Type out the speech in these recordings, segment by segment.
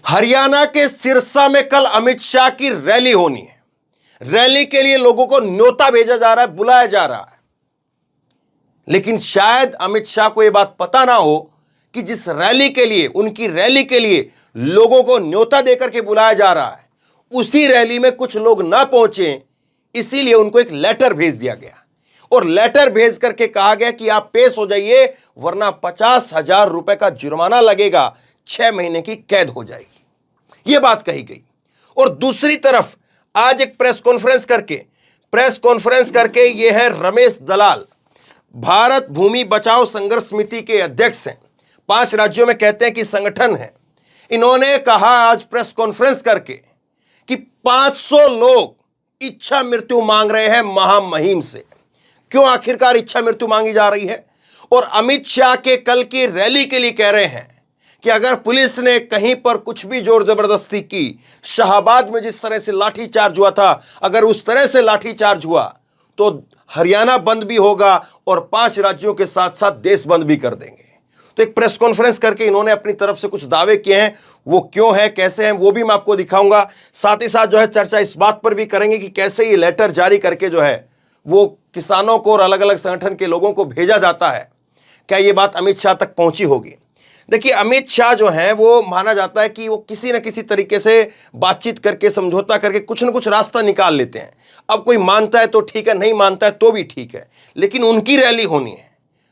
हरियाणा के सिरसा में कल अमित शाह की रैली होनी है। रैली के लिए लोगों को न्योता भेजा जा रहा है, बुलाया जा रहा है। लेकिन शायद अमित शाह को यह बात पता ना हो कि जिस रैली के लिए, उनकी रैली के लिए लोगों को न्योता देकर के बुलाया जा रहा है, उसी रैली में कुछ लोग ना पहुंचे, इसीलिए उनको एक लेटर भेज दिया गया और लेटर भेज करके कहा गया कि आप पेश हो जाइए, वरना 50,000 रुपए का जुर्माना लगेगा, 6 महीने की कैद हो जाएगी। यह बात कही गई। और दूसरी तरफ आज एक प्रेस कॉन्फ्रेंस करके यह है रमेश दलाल, भारत भूमि बचाओ संघर्ष समिति के अध्यक्ष हैं, 5 राज्यों में कहते हैं कि संगठन है। इन्होंने कहा आज प्रेस कॉन्फ्रेंस करके कि 500 लोग इच्छा मृत्यु मांग रहे हैं महामहिम से। क्यों आखिरकार इच्छा मृत्यु मांगी जा रही है? और अमित शाह के कल की रैली के लिए कह रहे हैं कि अगर पुलिस ने कहीं पर कुछ भी जोर जबरदस्ती की, शाहबाद में जिस तरह से लाठीचार्ज हुआ था, अगर उस तरह से लाठीचार्ज हुआ तो हरियाणा बंद भी होगा और 5 राज्यों के साथ साथ देश बंद भी कर देंगे। तो एक प्रेस कॉन्फ्रेंस करके इन्होंने अपनी तरफ से कुछ दावे किए हैं। वो क्यों है, कैसे हैं, वो भी मैं आपको दिखाऊंगा। साथ ही साथ जो है चर्चा इस बात पर भी करेंगे कि कैसे ये लेटर जारी करके जो है वो किसानों को और अलग अलग संगठन के लोगों को भेजा जाता है। क्या ये बात अमित शाह तक पहुंची होगी? देखिए, अमित शाह जो हैं वो माना जाता है कि वो किसी न किसी तरीके से बातचीत करके, समझौता करके कुछ न कुछ रास्ता निकाल लेते हैं। अब कोई मानता है तो ठीक है, नहीं मानता है तो भी ठीक है, लेकिन उनकी रैली होनी है।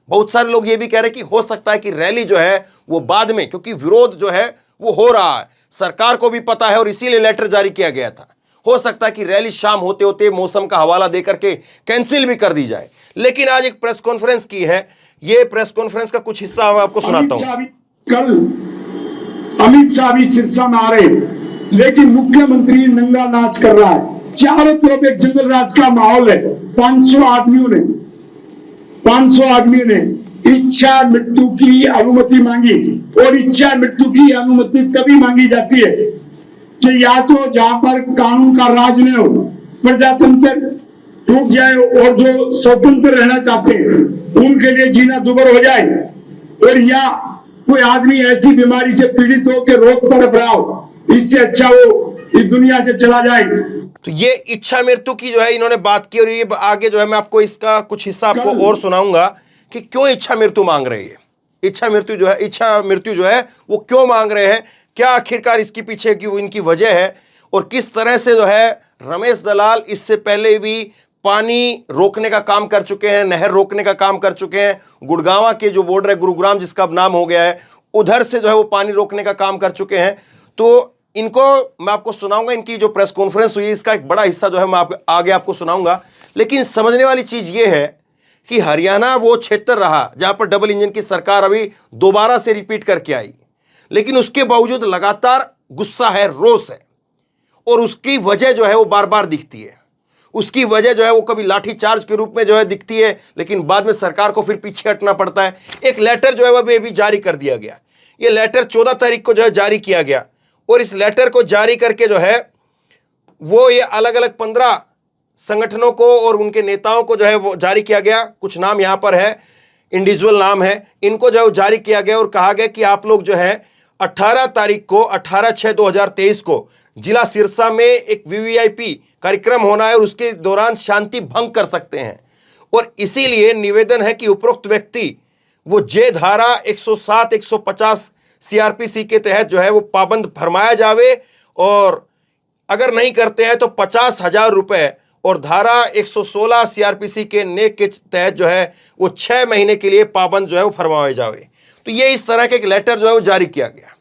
बहुत सारे लोग ये भी कह रहे हैं कि हो सकता है कि रैली जो है वो बाद में, क्योंकि विरोध जो है वो हो रहा है, सरकार को भी पता है और इसीलिए लेटर जारी किया गया था। हो सकता है कि रैली शाम होते होते मौसम का हवाला देकर के कैंसिल भी कर दी जाए। लेकिन आज एक प्रेस कॉन्फ्रेंस की है, ये प्रेस कॉन्फ्रेंस का कुछ हिस्सा मैं आपको सुनाता हूं। कल अमित शाह भी सिरसा में आ रहे, लेकिन मुख्यमंत्री नंगा नाच कर रहा है। चारों तरफ एक जंगल राज का माहौल है। 500 आदमियों ने इच्छा मृत्यु की अनुमति मांगी। और इच्छा मृत्यु की अनुमति तभी मांगी जाती है कि या तो जहां पर कानून का राज न हो, प्रजातंत्र टूट जाए और जो स्वतंत्र रहना चाहते हैं उनके लिए जीना दुभर हो जाए, और या कोई आदमी ऐसी बीमारी से पीड़ित हो के रोग तड़प रहा हो, इससे अच्छा वो इस दुनिया से चला जाए। तो ये इच्छा मृत्यु की जो है इन्होंने बात की, और ये आगे जो है मैं आपको इसका कुछ हिस्सा आपको और सुनाऊंगा कि क्यों इच्छा मृत्यु मांग रहे हैं। इच्छा मृत्यु जो है वो क्यों मांग रहे हैं, क्या आखिरकार इसके पीछे की इनकी वजह है, और किस तरह से जो है रमेश दलाल इससे पहले भी पानी रोकने का काम कर चुके हैं, नहर रोकने का काम कर चुके हैं। गुड़गांव के जो बॉर्डर है, गुरुग्राम जिसका अब नाम हो गया है, उधर से जो है वो पानी रोकने का काम कर चुके हैं। तो इनको मैं आपको सुनाऊंगा, इनकी जो प्रेस कॉन्फ्रेंस हुई इसका एक बड़ा हिस्सा जो है मैं आगे आपको सुनाऊंगा। लेकिन समझने वाली चीज ये है कि हरियाणा वो क्षेत्र रहा जहां पर डबल इंजन की सरकार अभी दोबारा से रिपीट करके आई, लेकिन उसके बावजूद लगातार गुस्सा है, रोष है, और उसकी वजह जो है वो बार बार दिखती है। उसकी वजह जो है वो कभी लाठीचार्ज के रूप में जो है दिखती है, लेकिन बाद में सरकार को फिर पीछे हटना पड़ता है। एक लेटर जो है वह भी जारी कर दिया गया। ये लेटर 14 तारीख को जो है जारी किया गया, और इस लेटर को जारी करके जो है वो ये अलग अलग 15 संगठनों को और उनके नेताओं को जो है वो जारी किया गया। कुछ नाम यहाँ पर है, इंडिविजुअल नाम है, इनको जो है जारी किया गया और कहा गया कि आप लोग जो है 18 तारीख को 18/6/2023 को जिला सिरसा में एक वीवीआईपी कार्यक्रम होना है और उसके दौरान शांति भंग कर सकते हैं, और इसीलिए निवेदन है कि उपरोक्त व्यक्ति वो जे धारा 107 150 सीआरपीसी के तहत जो है वो पाबंद फरमाया जावे, और अगर नहीं करते हैं तो 50,000 रुपए, और धारा 116 सीआरपीसी के नेक के तहत जो है वो 6 महीने के लिए पाबंद जो है वो फरमाए जावे। तो ये इस तरह के एक लेटर जो है वो जारी किया गया।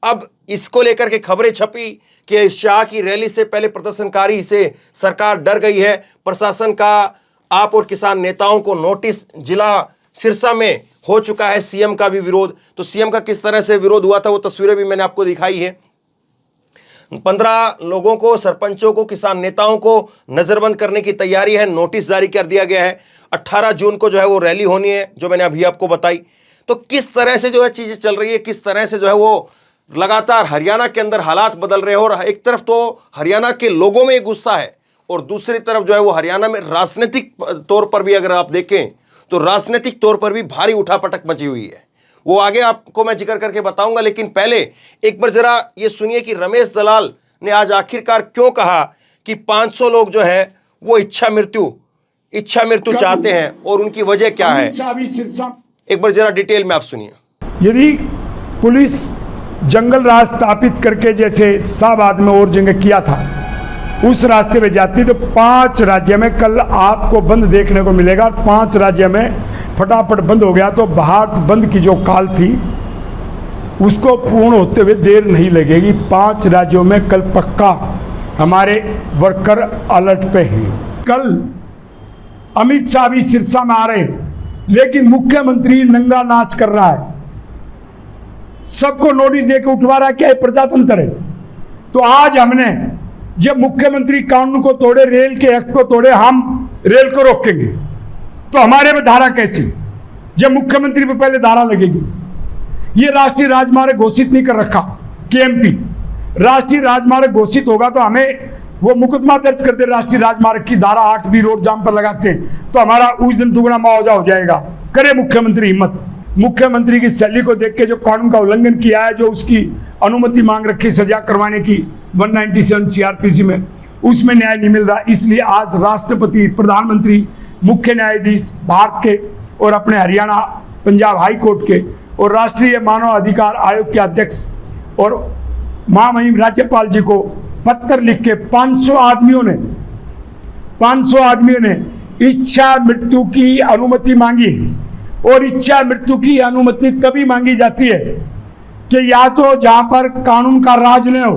अब इसको लेकर के खबरें छपी कि शाह की रैली से पहले प्रदर्शनकारी से सरकार डर गई है, प्रशासन का आप और किसान नेताओं को नोटिस, जिला सिरसा में हो चुका है, सीएम का भी विरोध। तो सीएम का किस तरह से विरोध हुआ था वो तस्वीरें भी मैंने आपको दिखाई है। 15 लोगों को, सरपंचों को, किसान नेताओं को नजरबंद करने की तैयारी है, नोटिस जारी कर दिया गया है। 18 जून को जो है वो रैली होनी है, जो मैंने अभी आपको बताई। तो किस तरह से जो है चीजें चल रही है, किस तरह से जो है वो लगातार हरियाणा के अंदर हालात बदल रहे हैं, और एक तरफ तो हरियाणा के लोगों में गुस्सा है, और दूसरी तरफ जो है वो हरियाणा में राजनीतिक तौर पर भी अगर आप देखें तो राजनीतिक तौर पर भी भारी उठापटक मची हुई है। वो आगे आपको मैं जिक्र करके बताऊंगा, लेकिन पहले एक बार जरा ये सुनिए कि रमेश दलाल ने आज आखिरकार क्यों कहा कि 500 लोग जो है वो इच्छा मृत्यु चाहते हैं और उनकी वजह क्या है। एक बार जरा डिटेल में आप सुनिए। यदि पुलिस जंगल राज स्थापित करके जैसे शाहबाद में और जगह किया था उस रास्ते पे जाती तो 5 राज्य में कल आपको बंद देखने को मिलेगा। 5 राज्य में फटाफट बंद हो गया तो भारत बंद की जो काल थी उसको पूर्ण होते हुए देर नहीं लगेगी। 5 राज्यों में कल पक्का हमारे वर्कर अलर्ट पे हैं। कल अमित शाह भी सिरसा में आ रहे हैं, लेकिन मुख्यमंत्री नंगा नाच कर रहा है, सबको नोटिस देके उठवा रहा है। क्या प्रजातंत्र है? तो आज हमने जब मुख्यमंत्री कानून को तोड़े, रेल के एक्ट को तोड़े, हम रेल को रोकेंगे तो हमारे में धारा कैसी? जब मुख्यमंत्री पे पहले धारा लगेगी। ये राष्ट्रीय राजमार्ग घोषित नहीं कर रखा केएमपी, राष्ट्रीय राजमार्ग घोषित होगा तो हमें वो मुकदमा दर्ज करते, राष्ट्रीय राजमार्ग की धारा 8 भी रोड जाम पर लगाते हैं तो हमारा उस दिन दुगना मुआवजा हो जाएगा। करे मुख्यमंत्री हिम्मत। मुख्यमंत्री की शैली को देख के जो कानून का उल्लंघन किया है, जो उसकी अनुमति मांग रखी सजा करवाने की 197 सीआरपीसी में, उसमें न्याय नहीं मिल रहा। इसलिए आज राष्ट्रपति, प्रधानमंत्री, मुख्य न्यायाधीश भारत के और अपने हरियाणा पंजाब हाई कोर्ट के और राष्ट्रीय मानव अधिकार आयोग के अध्यक्ष और महामहिम राज्यपाल जी को पत्र लिख के 500 आदमियों ने इच्छा मृत्यु की अनुमति मांगी। और इच्छा मृत्यु की अनुमति तभी मांगी जाती है कि या तो जहां पर कानून का राज न हो,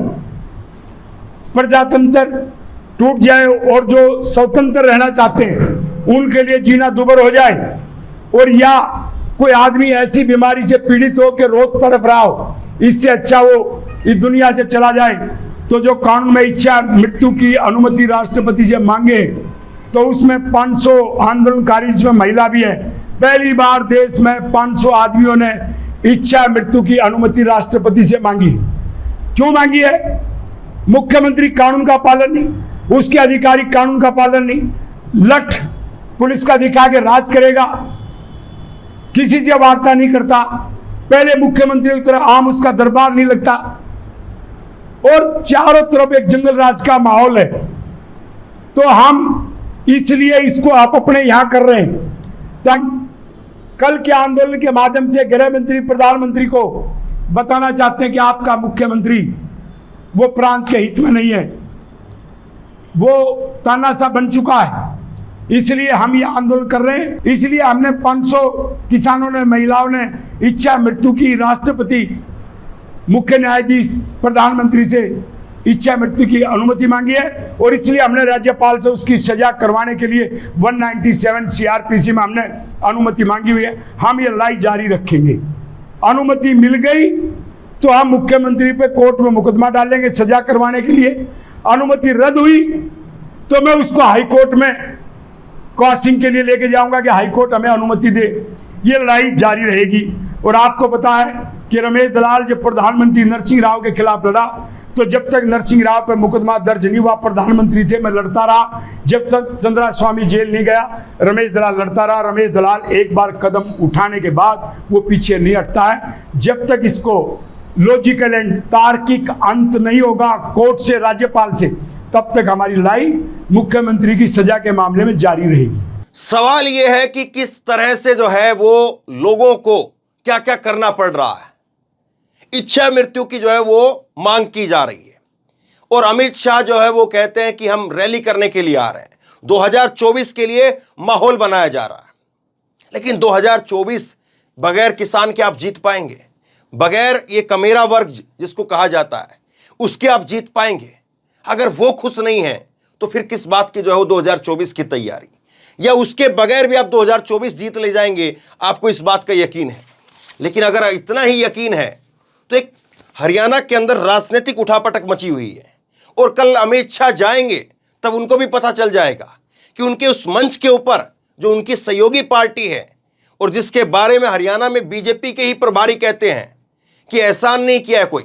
प्रजातंत्र टूट जाए और जो स्वतंत्र रहना चाहते हैं उनके लिए जीना दुभर हो जाए, और या कोई आदमी ऐसी बीमारी से पीड़ित हो कि रोज तड़प रहा हो, इससे अच्छा वो इस दुनिया से चला जाए। तो जो कानून में इच्छा मृत्यु की अनुमति राष्ट्रपति से मांगे तो उसमें 500 आंदोलनकारी, जिसमें महिला भी है, पहली बार देश में 500 आदमियों ने इच्छा मृत्यु की अनुमति राष्ट्रपति से मांगी। क्यों मांगी है? मुख्यमंत्री कानून का पालन नहीं, उसके अधिकारी कानून का पालन नहीं, लठ पुलिस का दिखा के राज करेगा, किसी से वार्ता नहीं करता, पहले मुख्यमंत्री की तरह आम उसका दरबार नहीं लगता, और चारों तरफ एक जंगल राज का माहौल है। तो हम इसलिए इसको आप अपने यहां कर रहे हैं ताकि कल के आंदोलन के माध्यम से गृह मंत्री, प्रधानमंत्री को बताना चाहते हैं कि आपका मुख्यमंत्री वो प्रांत के हित में नहीं है, वो तानाशाह बन चुका है, इसलिए हम ये आंदोलन कर रहे हैं। इसलिए हमने 500 किसानों ने, महिलाओं ने इच्छा मृत्यु की राष्ट्रपति, मुख्य न्यायाधीश, प्रधानमंत्री से इच्छा मृत्यु की अनुमति मांगी है, और इसलिए हमने राज्यपाल से उसकी सजा करवाने के लिए 197 सीआरपीसी में हमने अनुमति मांगी हुई है। हम ये लड़ाई जारी रखेंगे। अनुमति मिल गई तो हम मुख्यमंत्री पे कोर्ट में मुकदमा डालेंगे सजा करवाने के लिए। अनुमति रद्द हुई तो मैं उसको हाई कोर्ट में क्रॉसिंग के लिए लेके जाऊंगा कि हाई कोर्ट हमें अनुमति दे। ये लड़ाई जारी रहेगी। और आपको पता है कि रमेश दलाल जब प्रधानमंत्री नरसिंह राव के खिलाफ लड़ा तो जब तक नरसिंह राव पे मुकदमा दर्ज नहीं हुआ, प्रधानमंत्री थे, मैं लड़ता रहा। जब तक चंद्रा स्वामी जेल नहीं गया, रमेश दलाल लड़ता रहा। रमेश दलाल एक बार कदम उठाने के बाद वो पीछे नहीं हटता है। जब तक इसको लॉजिकल एंड तार्किक अंत नहीं होगा कोर्ट से, राज्यपाल से, तब तक हमारी लड़ाई मुख्यमंत्री की सजा के मामले में जारी रहेगी। सवाल यह है कि किस तरह से जो है वो लोगों को क्या क्या करना पड़ रहा है। इच्छा मृत्यु की जो है वो मांग की जा रही है, और अमित शाह जो है वो कहते हैं कि हम रैली करने के लिए आ रहे हैं, 2024 के लिए माहौल बनाया जा रहा है। लेकिन 2024 बगैर किसान के आप जीत पाएंगे? बगैर ये कमेरा वर्ग जिसको कहा जाता है उसके आप जीत पाएंगे? अगर वो खुश नहीं है तो फिर किस बात की जो है वो 2024 की तैयारी? या उसके बगैर भी आप 2024 जीत ले जाएंगे, आपको इस बात का यकीन है? लेकिन अगर इतना ही यकीन है तो एक हरियाणा के अंदर राजनीतिक उठापटक मची हुई है, और कल अमित शाह जाएंगे तब उनको भी पता चल जाएगा कि उनके उस मंच के ऊपर जो उनकी सहयोगी पार्टी है और जिसके बारे में हरियाणा में बीजेपी के ही प्रभारी कहते हैं कि एहसान नहीं किया है कोई,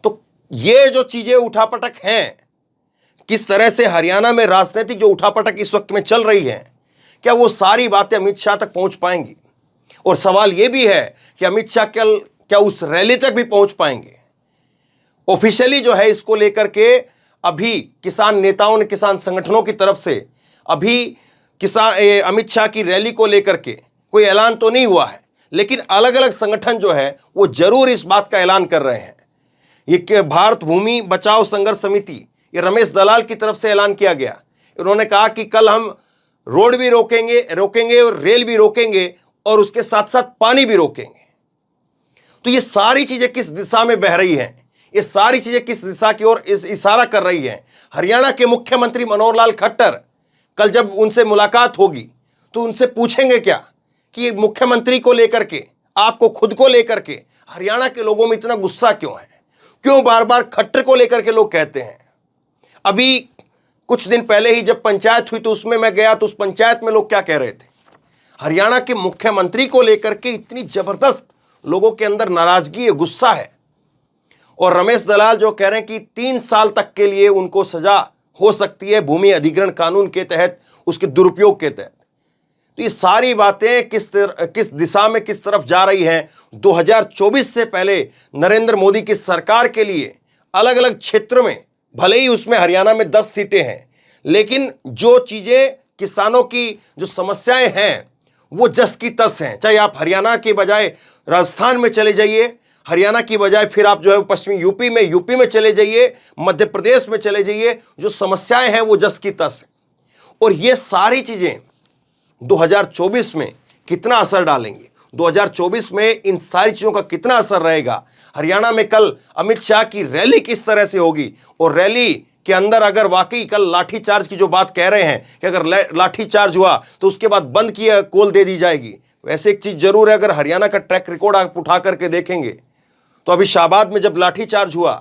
तो ये जो चीजें उठापटक हैं, किस तरह से हरियाणा में राजनीतिक जो उठापटक इस वक्त में चल रही है, क्या वो सारी बातें अमित शाह तक पहुंच पाएंगी? और सवाल यह भी है कि अमित शाह कल क्या उस रैली तक भी पहुंच पाएंगे। ऑफिशियली जो है इसको लेकर के अभी किसान नेताओं ने, किसान संगठनों की तरफ से अभी अमित शाह की रैली को लेकर के कोई ऐलान तो नहीं हुआ है, लेकिन अलग अलग संगठन जो है वो जरूर इस बात का ऐलान कर रहे हैं। ये भारत भूमि बचाओ संघर्ष समिति, ये रमेश दलाल की तरफ से ऐलान किया गया। उन्होंने कहा कि कल हम रोड भी रोकेंगे और रेल भी रोकेंगे और उसके साथ साथ पानी भी रोकेंगे। तो ये सारी चीजें किस दिशा में बह रही हैं, ये सारी चीजें किस दिशा की ओर इशारा कर रही हैं। हरियाणा के मुख्यमंत्री मनोहर लाल खट्टर कल जब उनसे मुलाकात होगी तो उनसे पूछेंगे क्या कि मुख्यमंत्री को लेकर के, आपको खुद को लेकर के हरियाणा के लोगों में इतना गुस्सा क्यों है, क्यों बार बार खट्टर को लेकर के लोग कहते हैं। अभी कुछ दिन पहले ही जब पंचायत हुई तो उसमें मैं गया तो उस पंचायत में लोग क्या कह रहे थे, हरियाणा के मुख्यमंत्री को लेकर के इतनी जबरदस्त लोगों के अंदर नाराजगी है, गुस्सा है। और रमेश दलाल जो कह रहे हैं कि 3 साल तक के लिए उनको सजा हो सकती है भूमि अधिग्रहण कानून के तहत, उसके दुरुपयोग के तहत। तो ये सारी बातें किस दिशा में किस तरफ जा रही हैं। 2024 से पहले नरेंद्र मोदी की सरकार के लिए अलग अलग क्षेत्र में, भले ही उसमें हरियाणा में 10 सीटें हैं, लेकिन जो चीजें किसानों की जो समस्याएं हैं वो जस की तस हैं। चाहे आप हरियाणा के बजाय राजस्थान में चले जाइए, हरियाणा की बजाय फिर आप जो है पश्चिमी यूपी में चले जाइए, मध्य प्रदेश में चले जाइए, जो समस्याएं हैं वो जस की तस है। और ये सारी चीजें 2024 में कितना असर डालेंगे, 2024 में इन सारी चीजों का कितना असर रहेगा। हरियाणा में कल अमित शाह की रैली किस तरह से होगी, और रैली के अंदर अगर वाकई कल लाठीचार्ज की जो बात कह रहे हैं कि अगर लाठीचार्ज हुआ तो उसके बाद बंद की कॉल दे दी जाएगी। वैसे एक चीज जरूर है, अगर हरियाणा का ट्रैक रिकॉर्ड आप उठा करके देखेंगे तो अभी शाहबाद में जब लाठीचार्ज हुआ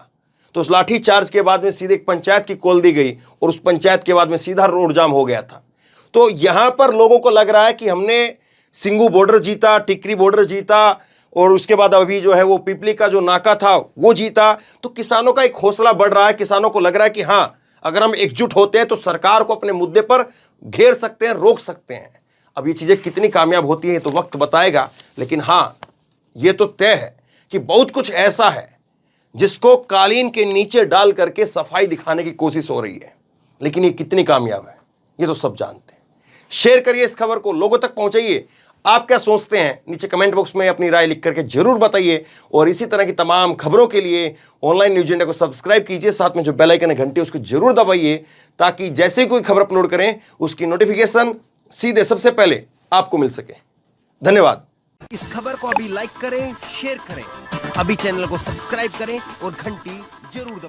तो उस लाठीचार्ज के बाद में सीधे एक पंचायत की कॉल दी गई और उस पंचायत के बाद में सीधा रोड जाम हो गया था। तो यहां पर लोगों को लग रहा है कि हमने सिंगू बॉर्डर जीता, टिकरी बॉर्डर जीता और उसके बाद अभी जो है वो पिपली का जो नाका था वो जीता। तो किसानों का एक हौसला बढ़ रहा है, किसानों को लग रहा है कि हां, अगर हम एकजुट होते हैं तो सरकार को अपने मुद्दे पर घेर सकते हैं, रोक सकते हैं। अब ये चीजें कितनी कामयाब होती हैं तो वक्त बताएगा, लेकिन हां, ये तो तय है कि बहुत कुछ ऐसा है जिसको कालीन के नीचे डाल करके सफाई दिखाने की कोशिश हो रही है, लेकिन ये कितनी कामयाब है ये तो सब जानते हैं। शेयर करिए इस खबर को, लोगों तक पहुंचाइए। आप क्या सोचते हैं नीचे कमेंट बॉक्स में अपनी राय लिख करके जरूर बताइए। और इसी तरह की तमाम खबरों के लिए ऑनलाइन न्यूज इंडिया को सब्सक्राइब कीजिए, साथ में जो बेल आइकन है घंटी उसको जरूर दबाइए, ताकि जैसे ही कोई खबर अपलोड करें उसकी नोटिफिकेशन सीधे सबसे पहले आपको मिल सके। धन्यवाद। इस खबर को अभी लाइक करें, शेयर करें, अभी चैनल को सब्सक्राइब करें और घंटी जरूर दबाएं।